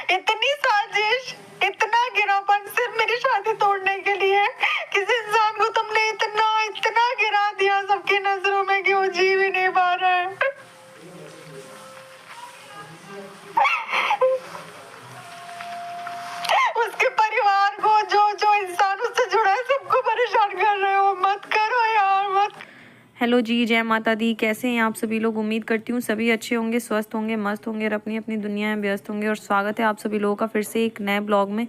इतनी साजिश, इतना गिरापन सिर्फ मेरी शादी तोड़ने के लिए। किस इंसान को तुमने इतना इतना गिरा दिया सबकी नजरों में कि वो जी भी नहीं पा रहा है। उसके परिवार को, जो इंसान उससे जुड़ा है, सबको परेशान कर रहे हो। मत करो यार, मत। हेलो जी, जय माता दी। कैसे हैं आप सभी लोग? उम्मीद करती हूँ सभी अच्छे होंगे, स्वस्थ होंगे, मस्त होंगे और अपनी अपनी दुनिया में व्यस्त होंगे। और स्वागत है आप सभी लोगों का फिर से एक नए ब्लॉग में।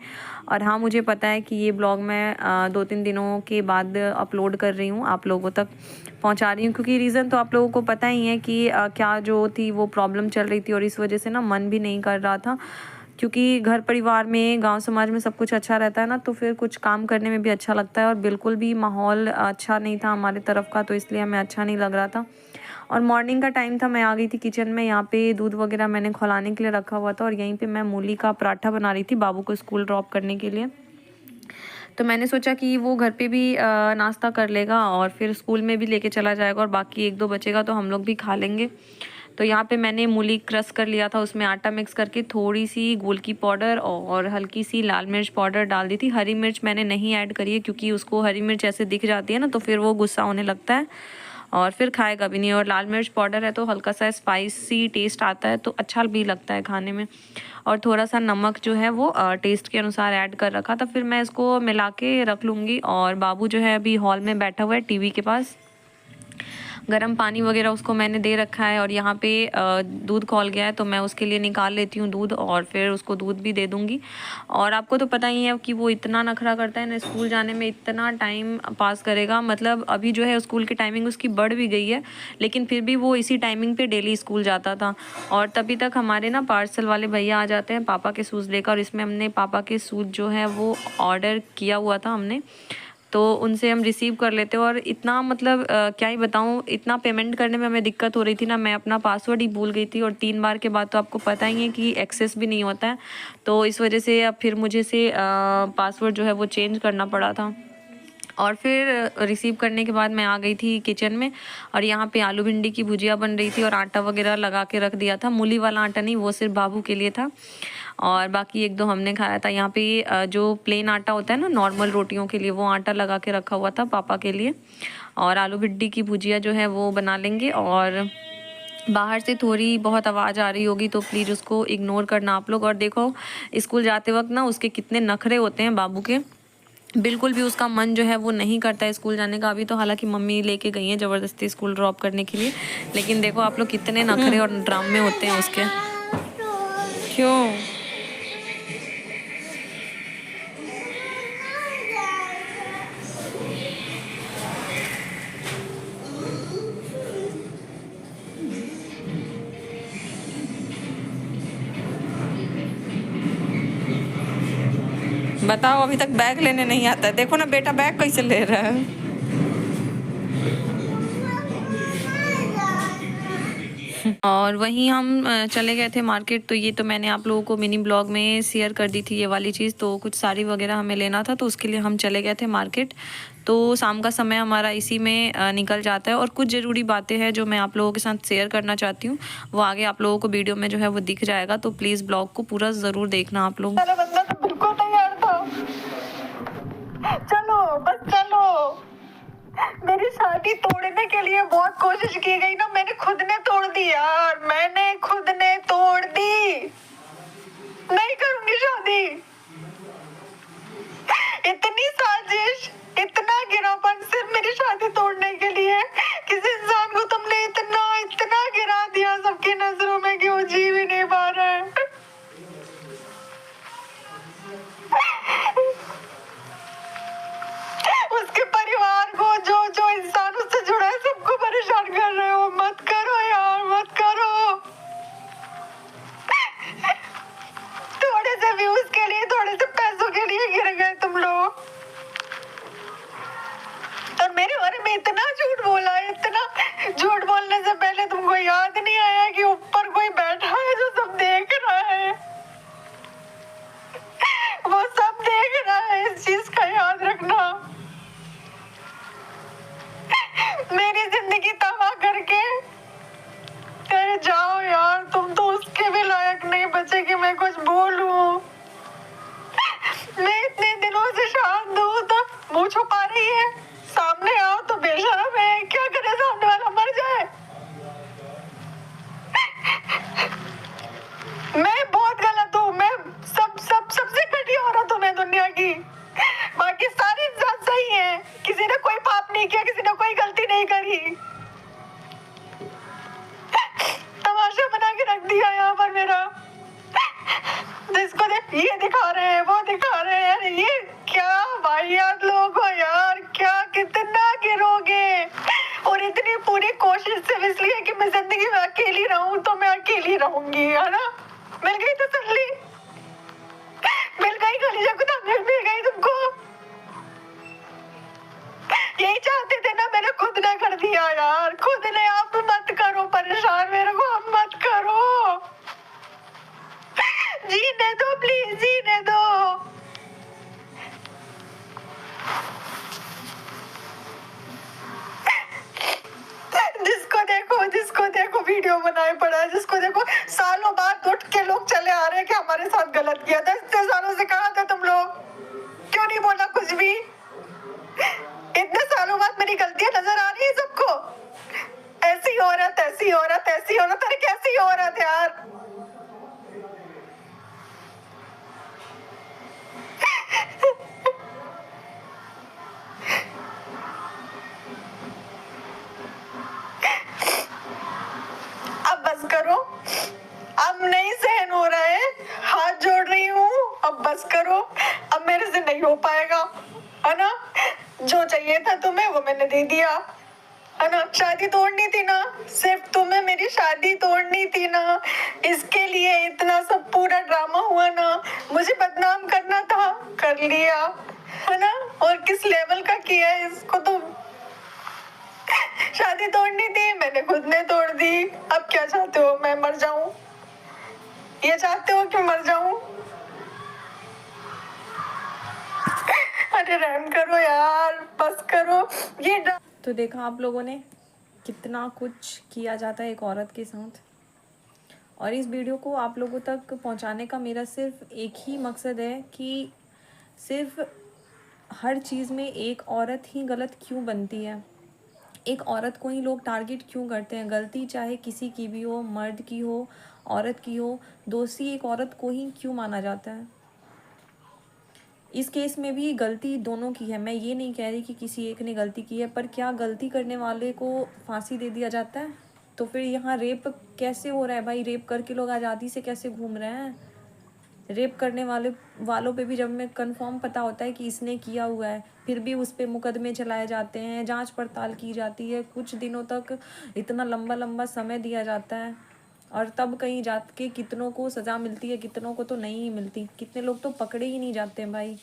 और हाँ, मुझे पता है कि ये ब्लॉग मैं 2-3 दिनों के बाद अपलोड कर रही हूँ, आप लोगों तक पहुँचा रही हूँ, क्योंकि रीज़न तो आप लोगों को पता ही है कि क्या जो थी वो प्रॉब्लम चल रही थी। और इस वजह से ना मन भी नहीं कर रहा था, क्योंकि घर परिवार में, गांव समाज में सब कुछ अच्छा रहता है ना, तो फिर कुछ काम करने में भी अच्छा लगता है। और बिल्कुल भी माहौल अच्छा नहीं था हमारे तरफ का, तो इसलिए हमें अच्छा नहीं लग रहा था। और मॉर्निंग का टाइम था, मैं आ गई थी किचन में। यहाँ पे दूध वगैरह मैंने खौलाने के लिए रखा हुआ था और यहीं पे मैं मूली का पराठा बना रही थी बाबू को स्कूल ड्रॉप करने के लिए। तो मैंने सोचा कि वो घर पे भी नाश्ता कर लेगा और फिर स्कूल में भी लेके चला जाएगा, और बाकी 1-2 बचेगा तो हम लोग भी खा लेंगे। तो यहाँ पे मैंने मूली क्रश कर लिया था, उसमें आटा मिक्स करके थोड़ी सी गोलकी पाउडर और हल्की सी लाल मिर्च पाउडर डाल दी थी। हरी मिर्च मैंने नहीं ऐड करी है, क्योंकि उसको हरी मिर्च ऐसे दिख जाती है ना, तो फिर वो गुस्सा होने लगता है और फिर खाएगा भी नहीं। और लाल मिर्च पाउडर है तो हल्का सा स्पाइसी टेस्ट आता है, तो अच्छा भी लगता है खाने में। और थोड़ा सा नमक जो है वो टेस्ट के अनुसार ऐड कर रखा था। फिर मैं इसको मिला के रख लूँगी। और बाबू जो है अभी हॉल में बैठा हुआ है टीवी के पास, गर्म पानी वगैरह उसको मैंने दे रखा है। और यहाँ पे दूध खौल गया है, तो मैं उसके लिए निकाल लेती हूँ दूध और फिर उसको दूध भी दे दूँगी। और आपको तो पता ही है कि वो इतना नखरा करता है ना, स्कूल जाने में इतना टाइम पास करेगा। मतलब अभी जो है स्कूल की टाइमिंग उसकी बढ़ भी गई है, लेकिन फिर भी वो इसी टाइमिंग पे डेली स्कूल जाता था। और तभी तक हमारे ना पार्सल वाले भैया आ जाते हैं पापा के शूज़ लेकर। और इसमें हमने पापा के शूज़ जो है वो ऑर्डर किया हुआ था हमने, तो उनसे हम रिसीव कर लेते हैं। और इतना मतलब क्या ही बताऊँ, इतना पेमेंट करने में हमें दिक्कत हो रही थी ना, मैं अपना पासवर्ड ही भूल गई थी। और 3 बार के बाद तो आपको पता ही है कि एक्सेस भी नहीं होता है, तो इस वजह से अब फिर मुझे से पासवर्ड जो है वो चेंज करना पड़ा था। और फिर रिसीव करने के बाद मैं आ गई थी किचन में, और यहाँ पे आलू भिंडी की भुजिया बन रही थी और आटा वगैरह लगा के रख दिया था। मूली वाला आटा नहीं, वो सिर्फ बाबू के लिए था और बाकी 1-2 हमने खाया था। यहाँ पे जो प्लेन आटा होता है ना नॉर्मल रोटियों के लिए, वो आटा लगा के रखा हुआ था पापा के लिए। और आलू भिंडी की भुजिया जो है वो बना लेंगे। और बाहर से थोड़ी बहुत आवाज़ आ रही होगी तो प्लीज़ उसको इग्नोर करना आप लोग। और देखो, स्कूल जाते वक्त ना उसके कितने नखरे होते हैं बाबू के, बिल्कुल भी उसका मन जो है वो नहीं करता है स्कूल जाने का। अभी तो हालांकि मम्मी लेके गई हैं ज़बरदस्ती स्कूल ड्रॉप करने के लिए, लेकिन देखो आप लोग कितने नखरे और ड्रामे होते हैं उसके। क्यों? बताओ, अभी तक बैग लेने नहीं आता है। देखो ना बेटा, बैग कैसे ले रहा है। और वहीं हम चले गए थे मार्केट। तो ये तो मैंने आप लोगों को मिनी ब्लॉग में शेयर कर दी थी ये वाली चीज़। तो कुछ साड़ी वगैरह हमें लेना था, तो उसके लिए हम चले गए थे मार्केट। तो शाम का समय हमारा इसी में निकल जाता है। और कुछ ज़रूरी बातें हैं जो मैं आप लोगों के साथ शेयर करना चाहती हूँ, वो आगे आप लोगों को वीडियो में जो है वो दिख जाएगा। तो प्लीज़ ब्लॉग को पूरा ज़रूर देखना आप लोग। बंदा तो बिल्कुल तैयार था। चलो बस चलो। मेरी शादी तोड़ने के लिए बहुत कोशिश की गई ना, मैंने खुद ने तोड़ दी यार, मैंने खुद ने तोड़ दी। नहीं करूंगी शादी। इतनी साजिश, इतना गिरापन सिर्फ मेरी शादी तोड़ने के लिए। किस इंसान को तुमने इतना इतना गिरा दिया सबकी नजरों में कि वो जी भी नहीं पा रहा है। उसके परिवार को, जो इंसान उससे जुड़ा है, सबको परेशान कर रहे हो। मत करो यार, मत करो। थोड़े से व्यूज के लिए, थोड़े से पैसों के लिए गिर गए तुम लोग। और मेरे बारे में इतना झूठ बोला है, इतना झूठ बोलने से पहले तुमको याद नहीं आया कि ऊपर कोई बैठा है जो सब देख रहा है। वो सब देख रहा है, इस चीज का याद रखना। मेरी जिंदगी तबाह करके अरे जाओ यार, तुम तो उसके भी लायक नहीं बचे कि मैं कुछ बोल लूं? मैं इतने दिनों से शांत हूँ तो मुंह छुपा रही है। सामने आओ तो बेशरम है। क्या करे, सामने वाला मर जाए। मैं बहुत गलत हूँ। मैं सबसे घटिया औरत हूँ मैं दुनिया की। बाकी सारे इंसान सही हैं। किसी ने कोई पाप नहीं किया, किसी ने कोई गलती नहीं करी। तमाशा बना के रख दिया यहाँ पर मेरा। जिसको देख ये दिखा रहे हैं, वो दिखा रहे हैं। अरे ये क्या वाहियात लोग हो यार, क्या कितना गिरोगे। और इतनी पूरी कोशिश सिर्फ इसलिए कि मैं जिंदगी में अकेली रहूं, तो मैं अकेली रहूंगी, है ना। मिल गई तसल्ली, मिल गई कलीजा को, मिल गई तुमको। यही चाहते थे ना, मैंने खुद ने कर दिया यार, खुद ने। आप मत करो परेशान मेरे को, आप मत करो। जीने दो प्लीज, जीने दो। जिसको देखो वीडियो बनाए पड़ा है। जिसको देखो सालों बाद उठ के लोग चले आ रहे हैं कि हमारे साथ गलत किया था। इतने सालों से कहा था तुम लोग, क्यों नहीं बोला कुछ भी? इतने सालों बाद मेरी गलतियां नजर आ रही है सबको। ऐसी औरत, ऐसी औरत, ऐसी औरत। अरे कैसी औरत यार। अब बस करो, अब नहीं सहन हो रहा है। हाथ जोड़ रही हूँ, अब बस करो। अब मेरे से नहीं हो पाएगा, है ना। जो चाहिए था तुम्हें वो मैंने दे दिया, है ना। शादी तोड़नी थी ना, सिर्फ तुम्हें मेरी शादी तोड़नी थी ना। इसके लिए इतना सब पूरा ड्रामा हुआ ना, मुझे बदनाम करना था, कर लिया, है ना। और किस लेवल का किया है इसको तो। शादी तोड़नी थी, मैंने खुद ने तोड़ दी। अब क्या चाहते हो, मैं मर जाऊं? ये चाहते हो कि मर जाऊं? अरे रहम करो यार, बस करो। ये तो देखा आप लोगों ने कितना कुछ किया जाता है एक औरत के साथ। और इस वीडियो को आप लोगों तक पहुंचाने का मेरा सिर्फ एक ही मकसद है कि सिर्फ हर चीज़ में एक औरत ही गलत क्यों बनती है, एक औरत को ही लोग टारगेट क्यों करते हैं। गलती चाहे किसी की भी हो, मर्द की हो, औरत की हो, दोषी एक औरत को ही क्यों माना जाता है। इस केस में भी गलती दोनों की है। मैं ये नहीं कह रही कि किसी एक ने गलती की है, पर क्या गलती करने वाले को फांसी दे दिया जाता है? तो फिर यहाँ रेप कैसे हो रहा है भाई? रेप करके लोग आज़ादी से कैसे घूम रहे हैं? रेप करने वालों पे भी जब हमें कंफर्म पता होता है कि इसने किया हुआ है, फिर भी उस पर मुकदमे चलाए जाते हैं, जांच पड़ताल की जाती है, कुछ दिनों तक इतना लंबा समय दिया जाता है, और तब कहीं जाके कितनों को सज़ा मिलती है, कितनों को तो नहीं ही मिलती। कितने लोग तो पकड़े ही नहीं जाते हैं भाई।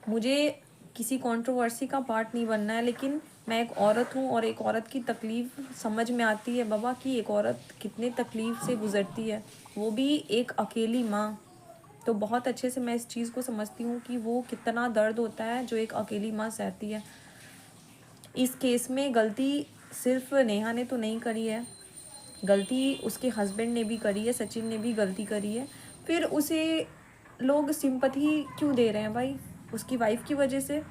मुझे किसी कंट्रोवर्सी का पार्ट नहीं बनना है, लेकिन मैं एक औरत हूँ और एक औरत की तकलीफ़ समझ में आती है बाबा कि एक औरत कितने तकलीफ़ से गुज़रती है, वो भी एक अकेली माँ। तो बहुत अच्छे से मैं इस चीज़ को समझती हूँ कि वो कितना दर्द होता है जो एक अकेली माँ सहती है। इस केस में गलती सिर्फ नेहा ने तो नहीं करी है, गलती उसके हस्बैंड ने भी करी है, सचिन ने भी गलती करी है। फिर उसे लोग सिंपैथी क्यों दे रहे हैं भाई? उसकी वाइफ की वजह से।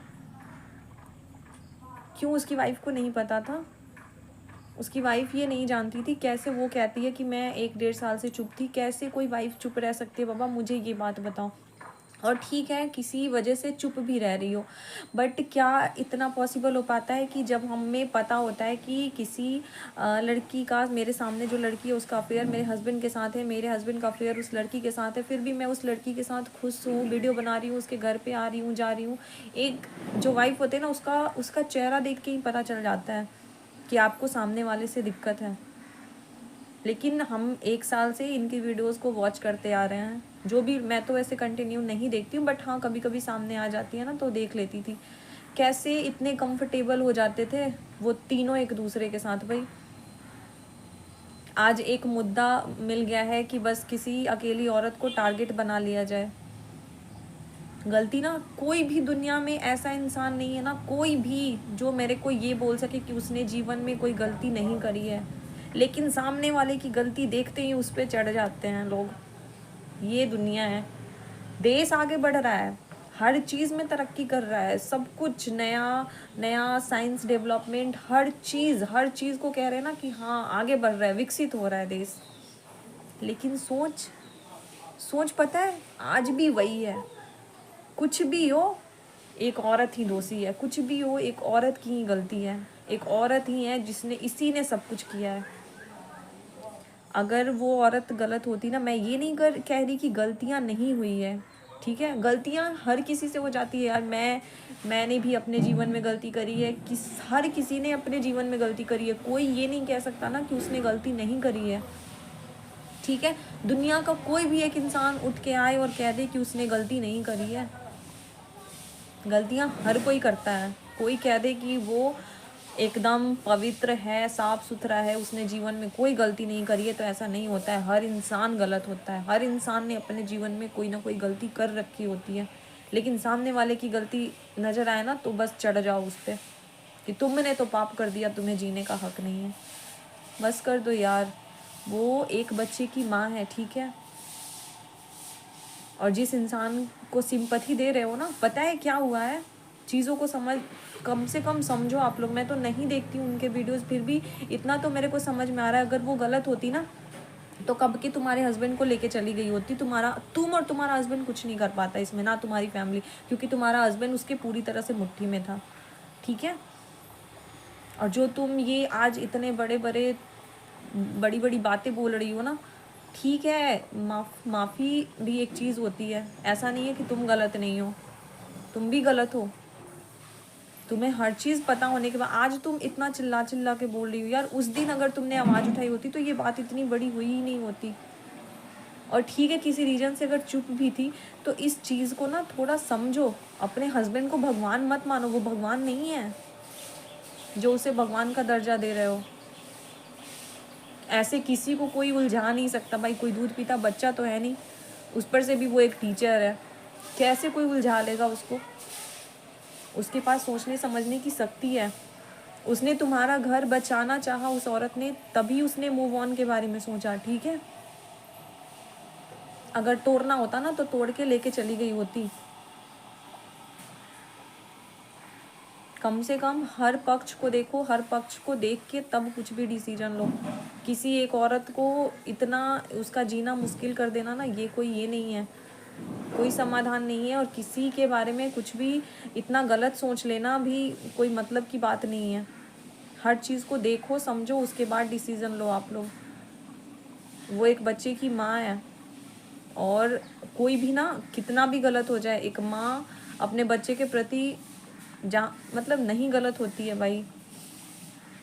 क्यों उसकी वाइफ को नहीं पता था? उसकी वाइफ ये नहीं जानती थी? कैसे वो कहती है कि मैं 1-1.5 साल से चुप थी? कैसे कोई वाइफ चुप रह सकती है बाबा, मुझे ये बात बताओ। और ठीक है किसी वजह से चुप भी रह रही हो, बट क्या इतना पॉसिबल हो पाता है कि जब हमें पता होता है कि किसी लड़की का, मेरे सामने जो लड़की है उसका अफेयर मेरे हस्बैंड के साथ है, मेरे हस्बैंड का अफेयर उस लड़की के साथ है, फिर भी मैं उस लड़की के साथ खुश हूँ, वीडियो बना रही हूँ, उसके घर पे आ रही हूँ, जा रही हूँ। एक जो वाइफ होते हैं ना, उसका चेहरा देख के ही पता चल जाता है कि आपको सामने वाले से दिक्कत है। लेकिन हम 1 साल से इनकी वीडियोस को वॉच करते आ रहे हैं। जो भी, मैं तो ऐसे कंटिन्यू नहीं देखती हूँ, बट हाँ कभी कभी सामने आ जाती है ना तो देख लेती थी। कैसे इतने कंफर्टेबल हो जाते थे वो तीनों एक दूसरे के साथ भाई। आज एक मुद्दा मिल गया है कि बस किसी अकेली औरत को टारगेट बना लिया जाए। गलती ना, कोई भी दुनिया में ऐसा इंसान नहीं है ना, कोई भी जो मेरे को ये बोल सके कि उसने जीवन में कोई गलती नहीं करी है, लेकिन सामने वाले की गलती देखते ही उस पर चढ़ जाते हैं लोग। ये दुनिया है। देश आगे बढ़ रहा है, हर चीज़ में तरक्की कर रहा है, सब कुछ नया नया साइंस डेवलपमेंट, हर चीज़ को कह रहे हैं ना कि हाँ आगे बढ़ रहा है, विकसित हो रहा है देश। लेकिन सोच पता है आज भी वही है। कुछ भी हो एक औरत ही दोषी है, कुछ भी हो एक औरत की ही गलती है, एक औरत ही है जिसने, इसी ने सब कुछ किया है। अगर वो औरत गलत होती ना, मैं ये नहीं कह रही कि गलतियाँ नहीं हुई है, ठीक है, गलतियाँ हर किसी से हो जाती है यार। मैंने भी अपने जीवन में गलती करी है, हर किसी ने अपने जीवन में गलती करी है। कोई ये नहीं कह सकता ना कि उसने गलती नहीं करी है, ठीक है। दुनिया का कोई भी एक इंसान उठ के आए और कह दे कि उसने गलती नहीं करी है। गलतियाँ हर कोई करता है। कोई कह दे कि वो एकदम पवित्र है, साफ सुथरा है, उसने जीवन में कोई गलती नहीं करी है, तो ऐसा नहीं होता है। हर इंसान गलत होता है, हर इंसान ने अपने जीवन में कोई ना कोई गलती कर रखी होती है। लेकिन सामने वाले की गलती नज़र आए ना तो बस चढ़ जाओ उस पर कि तुमने तो पाप कर दिया, तुम्हें जीने का हक नहीं है। बस कर दो यार। वो एक बच्चे की माँ है, ठीक है। और जिस इंसान को सिंपैथी दे रहे हो ना, पता है क्या हुआ है, चीज़ों को कम से कम समझो आप लोग। मैं तो नहीं देखती हूँ उनके वीडियोस, फिर भी इतना तो मेरे को समझ में आ रहा है, अगर वो गलत होती ना तो कब की तुम्हारे हस्बैंड को लेके चली गई होती। तुम और तुम्हारा हस्बैंड कुछ नहीं कर पाता इसमें, ना तुम्हारी फैमिली, क्योंकि तुम्हारा हस्बैंड उसके पूरी तरह से मुट्ठी में था, ठीक है। और जो तुम ये आज इतने बड़ी बड़ी बातें बोल रही हो ना, ठीक है, माफ़ी भी एक चीज़ होती है। ऐसा नहीं है कि तुम गलत नहीं हो, तुम भी गलत हो। तुम्हें हर चीज़ पता होने के बाद आज तुम इतना चिल्ला के बोल रही हो यार। उस दिन अगर तुमने आवाज़ उठाई होती तो ये बात इतनी बड़ी हुई ही नहीं होती। और ठीक है, किसी रीजन से अगर चुप भी थी तो इस चीज़ को ना थोड़ा समझो। अपने हस्बैंड को भगवान मत मानो, वो भगवान नहीं है जो उसे भगवान का दर्जा दे रहे हो। ऐसे किसी को कोई उलझा नहीं सकता भाई। कोई दूध पीता बच्चा तो है नहीं, उस पर से भी वो एक टीचर है, कैसे कोई उलझा लेगा उसको। उसके पास सोचने समझने की शक्ति है। उसने तुम्हारा घर बचाना चाहा, उस औरत ने, तभी उसने मूव ऑन के बारे में सोचा, ठीक है। अगर तोड़ना होता ना तो तोड़ के लेके चली गई होती। कम से कम हर पक्ष को देखो, हर पक्ष को देख के तब कुछ भी डिसीजन लो। किसी एक औरत को इतना उसका जीना मुश्किल कर देना ना, ये नहीं है, कोई समाधान नहीं है। और किसी के बारे में कुछ भी इतना गलत सोच लेना भी कोई मतलब की बात नहीं है। हर चीज़ को देखो, समझो, उसके बाद डिसीज़न लो आप लोग। वो एक बच्चे की माँ है, और कोई भी ना कितना भी गलत हो जाए, एक माँ अपने बच्चे के प्रति मतलब नहीं गलत होती है भाई।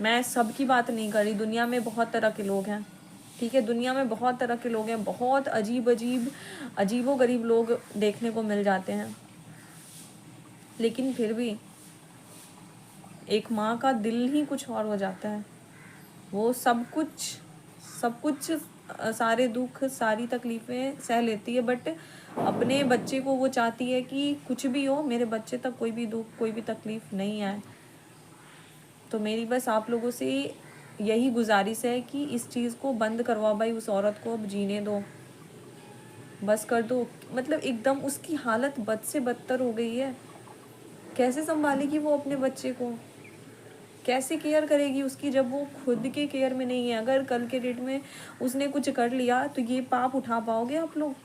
मैं सबकी बात नहीं कर रही, दुनिया में बहुत तरह के लोग हैं, ठीक है। दुनिया में बहुत तरह के लोग हैं, बहुत अजीबोगरीब लोग देखने को मिल जाते हैं। लेकिन फिर भी एक माँ का दिल ही कुछ और हो जाता है। वो सब कुछ सारे दुख, सारी तकलीफ़ें सह लेती है, बट अपने बच्चे को वो चाहती है कि कुछ भी हो, मेरे बच्चे तक कोई भी दुख, कोई भी तकलीफ़ नहीं आए। तो मेरी बस आप लोगों से यही गुजारिश है कि इस चीज़ को बंद करवाओ भाई। उस औरत को अब जीने दो, बस कर दो। मतलब एकदम उसकी हालत बद से बदतर हो गई है। कैसे संभालेगी वो अपने बच्चे को, कैसे केयर करेगी उसकी, जब वो खुद के केयर में नहीं है। अगर कल के डेट में उसने कुछ कर लिया तो ये पाप उठा पाओगे आप लोग?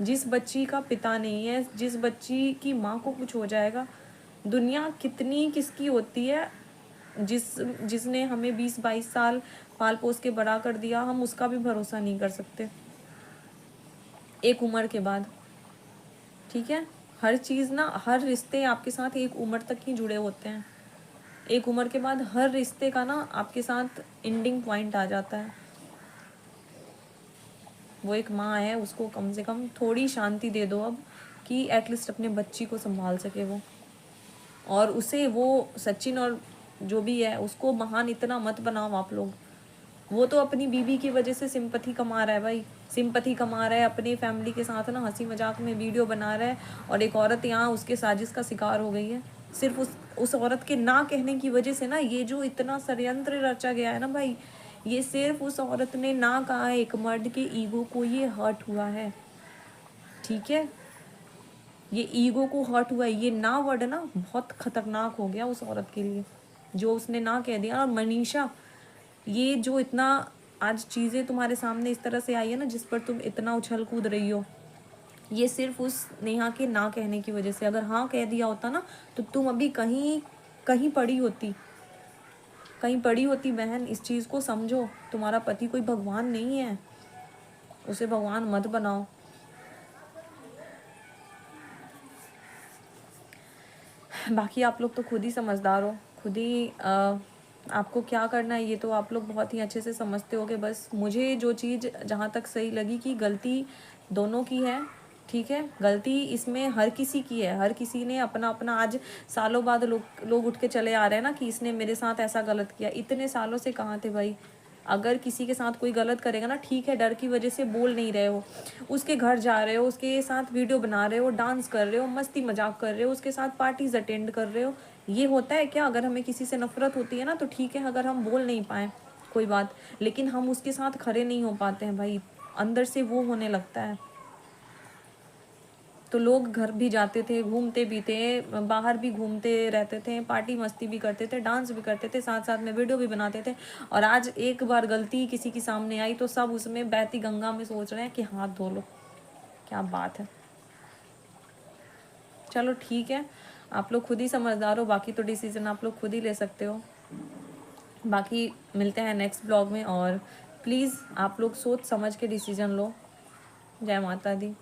जिस बच्ची का पिता नहीं है, जिस बच्ची की माँ को कुछ हो जाएगा, दुनिया कितनी किसकी होती है। जिसने हमें 20-22 साल पाल पोस के बड़ा कर दिया, हम उसका भी भरोसा नहीं कर सकते एक उम्र के बाद, ठीक है। हर चीज़ ना, हर रिश्ते आपके साथ एक उम्र तक ही जुड़े होते हैं। एक उम्र के बाद हर रिश्ते का ना आपके साथ एंडिंग पॉइंट आ जाता है। वो एक माँ है, उसको कम से कम थोड़ी शांति दे दो अब, कि एटलीस्ट अपने बच्ची को संभाल सके वो। और उसे, वो सचिन और जो भी है, उसको महान इतना मत बनाओ आप लोग। वो तो अपनी बीबी की वजह से सिंपैथी कमा रहा है भाई, सिंपैथी कमा रहा है। अपनी फैमिली के साथ ना हंसी मजाक में वीडियो बना रहा है, और एक औरत यहाँ उसके साजिश का शिकार हो गई है। सिर्फ उस औरत के ना कहने की वजह से ना, ये जो इतना षड्यंत्र रचा गया है ना भाई, ये सिर्फ उस औरत ने ना कहा है, एक मर्द के ईगो को ये हर्ट हुआ है, ठीक है, ये ईगो को हर्ट हुआ है। ये ना वर्ड ना बहुत खतरनाक हो गया उस औरत के लिए, जो उसने ना कह दिया। और मनीषा, ये जो इतना आज चीज़ें तुम्हारे सामने इस तरह से आई है ना, जिस पर तुम इतना उछल कूद रही हो, ये सिर्फ उस नेहा के ना कहने की वजह से। अगर हाँ कह दिया होता ना, तो तुम अभी कहीं कहीं पड़ी होती, कहीं पड़ी होती बहन। इस चीज़ को समझो, तुम्हारा पति कोई भगवान नहीं है, उसे भगवान मत बनाओ। बाकी आप लोग तो खुद ही समझदार हो, खुद ही आपको क्या करना है ये तो आप लोग बहुत ही अच्छे से समझते हो। कि बस मुझे जो चीज़ जहाँ तक सही लगी कि गलती दोनों की है, ठीक है, गलती इसमें हर किसी की है। हर किसी ने अपना अपना, आज सालों बाद लोग उठ के चले आ रहे हैं ना कि इसने मेरे साथ ऐसा गलत किया। इतने सालों से कहाँ थे भाई? अगर किसी के साथ कोई गलत करेगा ना, ठीक है, डर की वजह से बोल नहीं रहे हो, उसके घर जा रहे हो, उसके साथ वीडियो बना रहे हो, डांस कर रहे हो, मस्ती मजाक कर रहे हो, उसके साथ पार्टीज अटेंड कर रहे हो, ये होता है क्या? अगर हमें किसी से नफरत होती है ना, तो ठीक है, अगर हम बोल नहीं पाए कोई बात, लेकिन हम उसके साथ खड़े नहीं हो पाते हैं भाई, अंदर से वो होने लगता है। तो लोग घर भी जाते थे, घूमते भी थे, बाहर भी घूमते रहते थे, पार्टी मस्ती भी करते थे, डांस भी करते थे, साथ साथ में वीडियो भी बनाते थे। और आज एक बार गलती किसी की सामने आई तो सब उसमें बहती गंगा में सोच रहे हैं कि हाथ धो लो। क्या बात है। चलो ठीक है, आप लोग खुद ही समझदार हो, बाकी तो डिसीजन आप लोग खुद ही ले सकते हो। बाकी मिलते हैं नेक्स्ट ब्लॉग में, और प्लीज़ आप लोग सोच समझ के डिसीजन लो। जय माता दी।